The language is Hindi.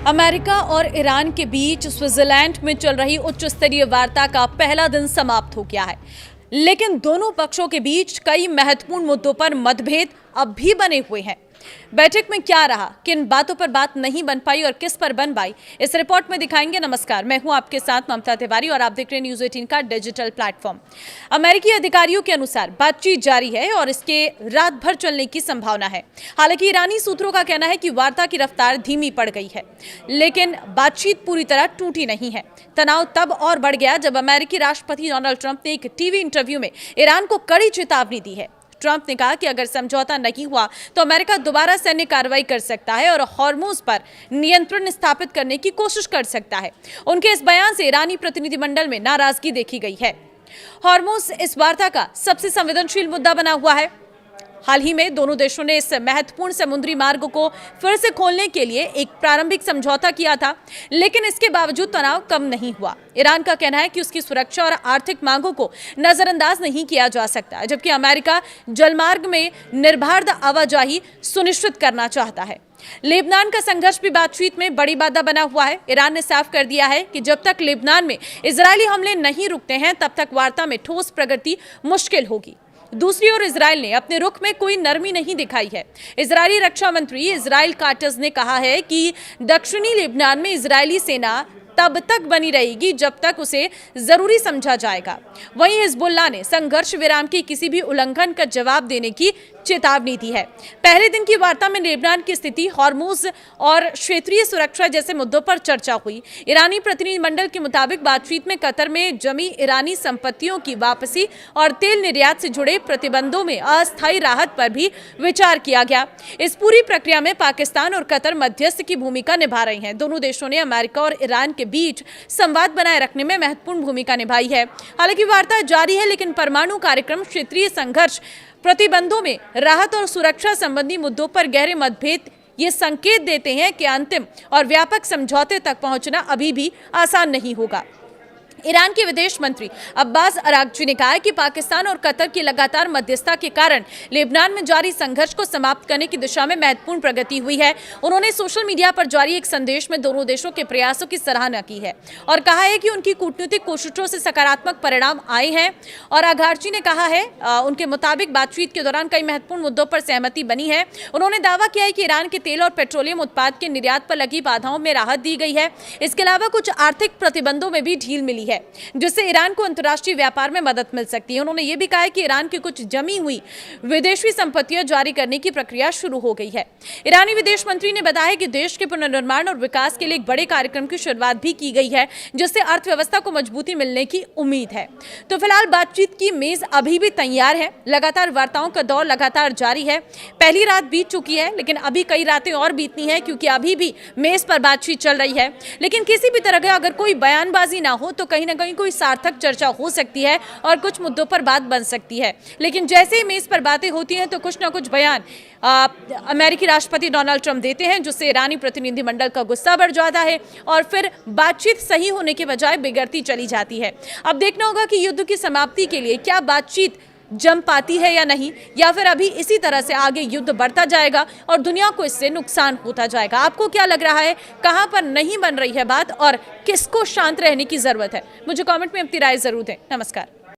अमेरिका और ईरान के बीच स्विट्जरलैंड में चल रही उच्च स्तरीय वार्ता का पहला दिन समाप्त हो गया है, लेकिन दोनों पक्षों के बीच कई महत्वपूर्ण मुद्दों पर मतभेद अब भी बने हुए हैं। बैठक में क्या रहा, किन बातों पर बात नहीं बन पाई और किस पर बन पाई, इस रिपोर्ट में दिखाएंगे। नमस्कार, मैं हूं आपके साथ ममता तिवारी और आप देख रहे हैं न्यूज़ 18 का डिजिटल प्लेटफॉर्म। अमेरिकी अधिकारियों के अनुसार बातचीत जारी है और इसके रात भर चलने की संभावना है। हालांकि ईरानी सूत्रों का कहना है कि वार्ता की रफ्तार धीमी पड़ गई है, लेकिन बातचीत पूरी तरह टूटी नहीं है। तनाव तब और बढ़ गया जब अमेरिकी राष्ट्रपति डोनाल्ड ट्रंप ने एक टीवी इंटरव्यू में ईरान को कड़ी चेतावनी दी है। ट्रंप ने कहा कि अगर समझौता नहीं हुआ तो अमेरिका दोबारा सैन्य कार्रवाई कर सकता है और हॉर्मुज पर नियंत्रण स्थापित करने की कोशिश कर सकता है। उनके इस बयान से ईरानी प्रतिनिधिमंडल में नाराजगी देखी गई है। हॉर्मुज इस वार्ता का सबसे संवेदनशील मुद्दा बना हुआ है। हाल ही में दोनों देशों ने इस महत्वपूर्ण समुद्री मार्ग को फिर से खोलने के लिए एक प्रारंभिक समझौता किया था, लेकिन इसके बावजूद तनाव कम नहीं हुआ। ईरान का कहना है कि उसकी सुरक्षा और आर्थिक मांगों को नजरअंदाज नहीं किया जा सकता, जबकि अमेरिका जलमार्ग में निर्बाध आवाजाही सुनिश्चित करना चाहता है। लेबनान का संघर्ष भी बातचीत में बड़ी बाधा बना हुआ है। ईरान ने साफ कर दिया है कि जब तक लेबनान में इजरायली हमले नहीं रुकते हैं, तब तक वार्ता में ठोस प्रगति मुश्किल होगी। दूसरी ओर इजराइल ने अपने रुख में कोई नरमी नहीं दिखाई है। इजरायली रक्षा मंत्री इजराइल काटज ने कहा है कि दक्षिणी लेबनान में इजरायली सेना तब तक बनी रहेगी जब तक उसे जरूरी समझा जाएगा। वहीं हिजबुल्लाह ने संघर्ष विराम के किसी भी उल्लंघन का जवाब देने की चेतावनी दी है। पहले दिन की वार्ता में लेबनान की स्थिति, हॉर्मुज और क्षेत्रीय सुरक्षा जैसे मुद्दों पर चर्चा हुई। ईरानी प्रतिनिधिमंडल के मुताबिक बातचीत में कतर में जमी ईरानी संपत्तियों की वापसी और तेल निर्यात से जुड़े प्रतिबंधों में अस्थायी राहत पर भी विचार किया गया। इस पूरी प्रक्रिया में पाकिस्तान और कतर मध्यस्थ की भूमिका निभा रहे हैं। दोनों देशों ने अमेरिका और ईरान के बीच संवाद बनाए रखने में महत्वपूर्ण भूमिका निभाई है। हालांकि वार्ता जारी है, लेकिन परमाणु कार्यक्रम, क्षेत्रीय संघर्ष, प्रतिबंधों में राहत और सुरक्षा संबंधी मुद्दों पर गहरे मतभेद ये संकेत देते हैं कि अंतिम और व्यापक समझौते तक पहुंचना अभी भी आसान नहीं होगा। ईरान के विदेश मंत्री अब्बास अरागची ने कहा है कि पाकिस्तान और कतर की लगातार मध्यस्थता के कारण लेबनान में जारी संघर्ष को समाप्त करने की दिशा में महत्वपूर्ण प्रगति हुई है। उन्होंने सोशल मीडिया पर जारी एक संदेश में दोनों देशों के प्रयासों की सराहना की है और कहा है कि उनकी कूटनीतिक कोशिशों से सकारात्मक परिणाम आए हैं। और अरागची ने कहा है उनके मुताबिक बातचीत के दौरान कई महत्वपूर्ण मुद्दों पर सहमति बनी है। उन्होंने दावा किया है कि ईरान के तेल और पेट्रोलियम उत्पाद के निर्यात पर लगी बाधाओं में राहत दी गई है। इसके अलावा कुछ आर्थिक प्रतिबंधों में भी ढील मिली है, जिससे ईरान को अंतर्राष्ट्रीय व्यापार में मदद मिल सकती है। उन्होंने ये भी कहा है कि ईरान की कुछ जमी हुई विदेशी संपत्तियां जारी करने की प्रक्रिया शुरू हो गई है। ईरानी विदेश मंत्री ने बताया कि देश के पुनर्निर्माण और विकास के लिए एक बड़े कार्यक्रम की शुरुआत भी की गई है, जिससे अर्थव्यवस्था को मजबूती मिलने की उम्मीद है। तो फिलहाल बातचीत की मेज अभी भी तैयार है। लगातार वार्ताओं का दौर लगातार जारी है। पहली रात बीत चुकी है, लेकिन अभी कई रातें और बीतनी है, क्योंकि अभी भी मेज पर बातचीत चल रही है। लेकिन किसी भी तरह का अगर कोई बयानबाजी ना हो तो कहीं ना कहीं कोई सार्थक चर्चा हो सकती है और कुछ मुद्दों पर बात बन सकती है। लेकिन जैसे ही मेज पर बातें होती हैं तो कुछ ना कुछ बयान अमेरिकी राष्ट्रपति डोनाल्ड ट्रंप देते हैं, जिससे ईरानी प्रतिनिधिमंडल का गुस्सा बढ़ जाता है और फिर बातचीत सही होने के बजाय बिगड़ती चली जाती है। अब देखना होगा कि युद्ध की समाप्ति के लिए क्या बातचीत जम पाती है या नहीं, या फिर अभी इसी तरह से आगे युद्ध बढ़ता जाएगा और दुनिया को इससे नुकसान होता जाएगा। आपको क्या लग रहा है, कहां पर नहीं बन रही है बात और किसको शांत रहने की जरूरत है? मुझे कमेंट में अपनी राय जरूर दें। नमस्कार।